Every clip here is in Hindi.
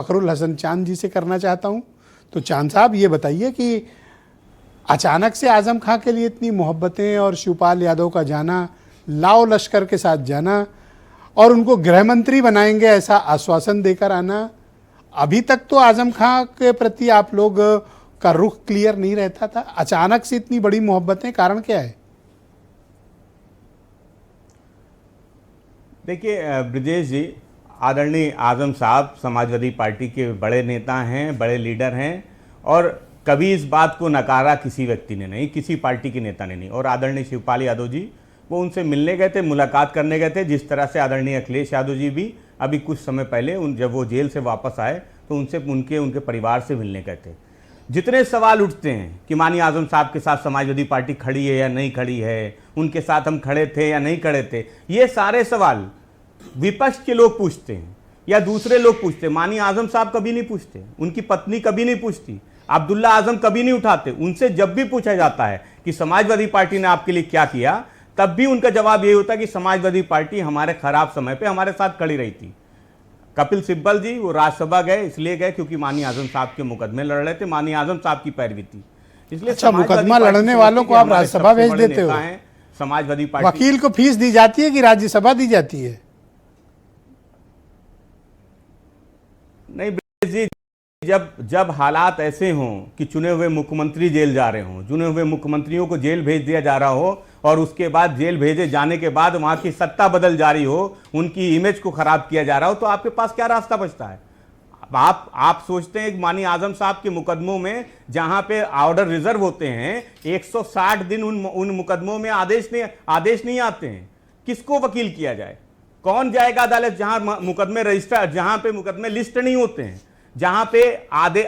फखरुल हसन चांद जी से करना चाहता हूं। तो चांद साहब, ये बताइए कि अचानक से आजम खां के लिए इतनी मोहब्बतें और शिवपाल यादव का जाना, लाओ लश्कर के साथ जाना और उनको गृह मंत्री बनाएंगे ऐसा आश्वासन देकर आना, अभी तक तो आजम खां के प्रति आप लोग का रुख क्लियर नहीं रहता था, अचानक से इतनी बड़ी मोहब्बतें, कारण क्या है? देखिए ब्रिजेश जी, आदरणीय आजम साहब समाजवादी पार्टी के बड़े नेता हैं, बड़े लीडर हैं और कभी इस बात को नकारा किसी व्यक्ति ने नहीं, किसी पार्टी के नेता ने नहीं। और आदरणीय शिवपाल यादव जी, वो उनसे मिलने गए थे, मुलाकात करने गए थे, जिस तरह से आदरणीय अखिलेश यादव जी भी अभी कुछ समय पहले जब वो जेल से वापस आए तो उनसे उनके परिवार से मिलने गए थे। जितने सवाल उठते हैं कि माननीय आजम साहब के साथ समाजवादी पार्टी खड़ी है या नहीं खड़ी है, उनके साथ हम खड़े थे या नहीं खड़े थे, ये सारे सवाल विपक्ष के लोग पूछते हैं या दूसरे लोग पूछते हैं। माननीय आजम साहब कभी नहीं पूछते, उनकी पत्नी कभी नहीं पूछती, अब्दुल्ला आजम कभी नहीं उठाते। उनसे जब भी पूछा जाता है कि समाजवादी पार्टी ने आपके लिए क्या किया, तब भी उनका जवाब यही होता है कि समाजवादी पार्टी हमारे खराब समय पे हमारे साथ खड़ी रही थी। कपिल सिब्बल जी वो राज्यसभा गए, इसलिए गए क्योंकि माननीय आजम साहब के मुकदमे लड़ रहे थे, माननीय आजम साहब की पैरवी थी, इसलिए। अच्छा, मुकदमा लड़ने वालों को आप राज्यसभा भेज देते हो? समाजवादी पार्टी वकील को फीस दी जाती है कि राज्यसभा दी जाती है? नहीं जी, जब हालात ऐसे हों कि चुने हुए मुख्यमंत्री जेल जा रहे हों, चुने हुए मुख्यमंत्रियों को जेल भेज दिया जा रहा हो और उसके बाद जेल भेजे जाने के बाद वहां की सत्ता बदल जारी हो, उनकी इमेज को खराब किया जा रहा हो, तो आपके पास क्या रास्ता बचता है? आप सोचते हैं कि माननीय आजम साहब के मुकदमों में जहां पे ऑर्डर रिजर्व होते हैं, 160 दिन उन मुकदमों में आदेश नहीं आते हैं, किसको वकील किया जाए? कौन जाएगा अदालत जहां मुकदमे रजिस्टर, जहां पे मुकदमे लिस्ट नहीं होते हैं, जहां पे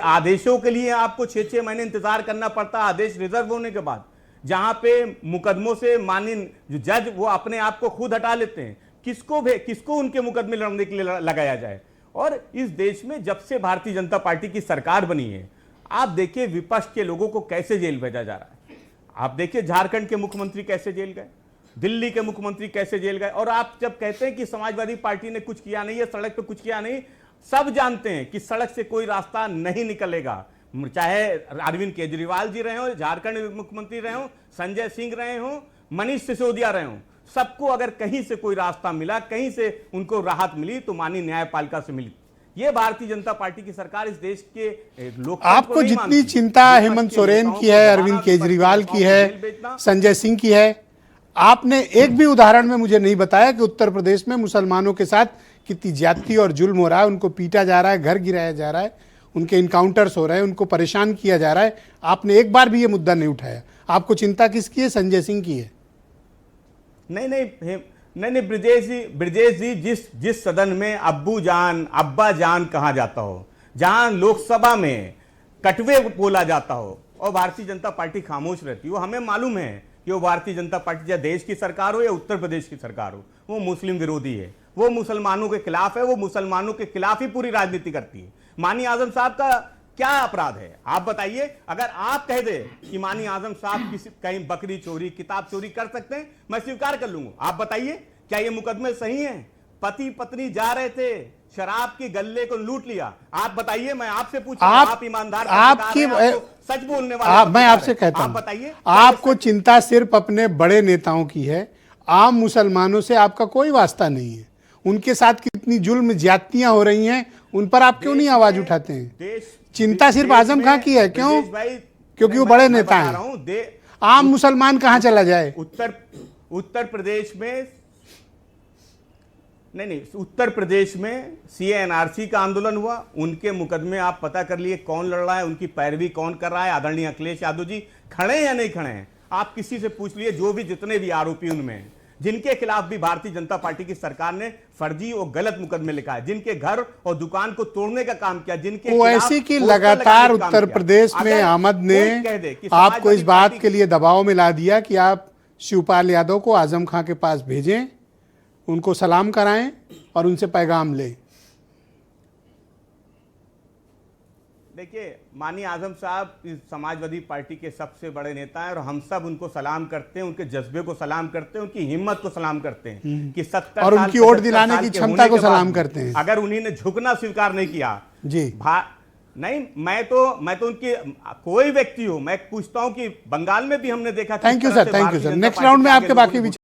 आदेशों के लिए आपको 6-6 महीने इंतजार करना पड़ता है आदेश रिजर्व होने के बाद, जहां पे मुकदमों से माननीय जो जज वो अपने आप को खुद हटा लेते हैं, किसको उनके मुकदमे लड़ने के लिए लगाया जाए? और इस देश में जब से भारतीय जनता पार्टी की सरकार बनी है, आप देखिए विपक्ष के लोगों को कैसे जेल भेजा जा रहा है। आप देखिए झारखंड के मुख्यमंत्री कैसे जेल गए, दिल्ली के मुख्यमंत्री कैसे जेल गए। और आप जब कहते हैं कि समाजवादी पार्टी ने कुछ किया नहीं है, सड़क पे कुछ किया नहीं, सब जानते हैं कि सड़क से कोई रास्ता नहीं निकलेगा, चाहे अरविंद केजरीवाल जी रहे हो, झारखंड मुख्यमंत्री रहे हो, संजय सिंह रहे हो, मनीष सिसोदिया रहे हो, सबको अगर कहीं से कोई रास्ता मिला, कहीं से उनको राहत मिली तो माननीय न्यायपालिका से मिली। ये भारतीय जनता पार्टी की सरकार इस देश के लोग आपको जितनी चिंता हेमंत सोरेन की है, अरविंद केजरीवाल की है, संजय सिंह की है, आपने एक भी उदाहरण में मुझे नहीं बताया कि उत्तर प्रदेश में मुसलमानों के साथ कितनी ज्यादती और जुल्म हो रहा है, उनको पीटा जा रहा है, घर गिराया जा रहा है, उनके इनकाउंटर्स हो रहे हैं, उनको परेशान किया जा रहा है। आपने एक बार भी ये मुद्दा नहीं उठाया। आपको चिंता किसकी है? संजय सिंह की है? नहीं ब्रिजेश जी, जिस सदन में अब्बा जान कहा जाता हो, जहां लोकसभा में कटवे बोला जाता हो और भारतीय जनता पार्टी खामोश रहती हो, हमें मालूम है कि वो भारतीय जनता पार्टी चाहे देश की सरकार हो या उत्तर प्रदेश की सरकार हो, वो मुस्लिम विरोधी है, वो मुसलमानों के खिलाफ है, वो मुसलमानों के खिलाफ ही पूरी राजनीति करती है। माननीय आजम साहब का क्या अपराध है आप बताइए? अगर आप कह दे कि माननीय आजम साहब कहीं बकरी चोरी, किताब चोरी कर सकते हैं, मैं स्वीकार कर लूंगा। आप बताइए क्या ये मुकदमे सही हैं? पति पत्नी जा रहे थे, शराब की गल्ले को लूट लिया, आप बताइए, मैं आपसे पूछूं, आप ईमानदार, आपकी सच बोलने वाले, मैं आपसे कहता हूं, आप बताइए, आपको चिंता सिर्फ अपने बड़े नेताओं की है, आम मुसलमानों से आपका कोई वास्ता नहीं है। उनके साथ कितनी जुल्म ज्यादतियां हो रही हैं, उन पर आप क्यों नहीं आवाज उठाते हैं? चिंता सिर्फ आजम खां की है, क्यों? क्योंकि वो बड़े नेता हैं। आम मुसलमान कहां चला जाए? उत्तर प्रदेश में नहीं, उत्तर प्रदेश में CA/NRC का आंदोलन हुआ, उनके मुकदमे आप पता कर लिए कौन लड़ रहा है, उनकी पैरवी कौन कर रहा है। आदरणीय अखिलेश यादव जी खड़े हैं या नहीं खड़े हैं, आप किसी से पूछ लिए, जो भी जितने भी आरोपी उनमें हैं, जिनके खिलाफ भी भारतीय जनता पार्टी की सरकार ने फर्जी और गलत मुकदमे लिखा है, जिनके घर और दुकान को तोड़ने का काम किया, जिनके ओवैसी की लगातार उत्तर प्रदेश में आमद ने आपको इस बात के लिए दबाव में ला दिया कि आप शिवपाल यादव को आजम खां के पास भेजें, उनको सलाम कराएं और उनसे पैगाम लें। देखिए, माननीय आजम साहब इस समाजवादी पार्टी के सबसे बड़े नेता हैं और हम सब उनको सलाम करते हैं, उनके जज्बे को सलाम करते हैं, उनकी हिम्मत को सलाम करते हैं कि 70 और साल, उनकी वोट 75 दिलाने साल की के क्षमता होने को के बाद सलाम भी करते हैं। अगर उन्होंने झुकना स्वीकार नहीं किया जी नहीं, मैं तो उनकी, कोई व्यक्ति हो, मैं पूछता हूं कि बंगाल में भी हमने देखा thank you sir, thank you sir. Next round में आपके बाकी विचार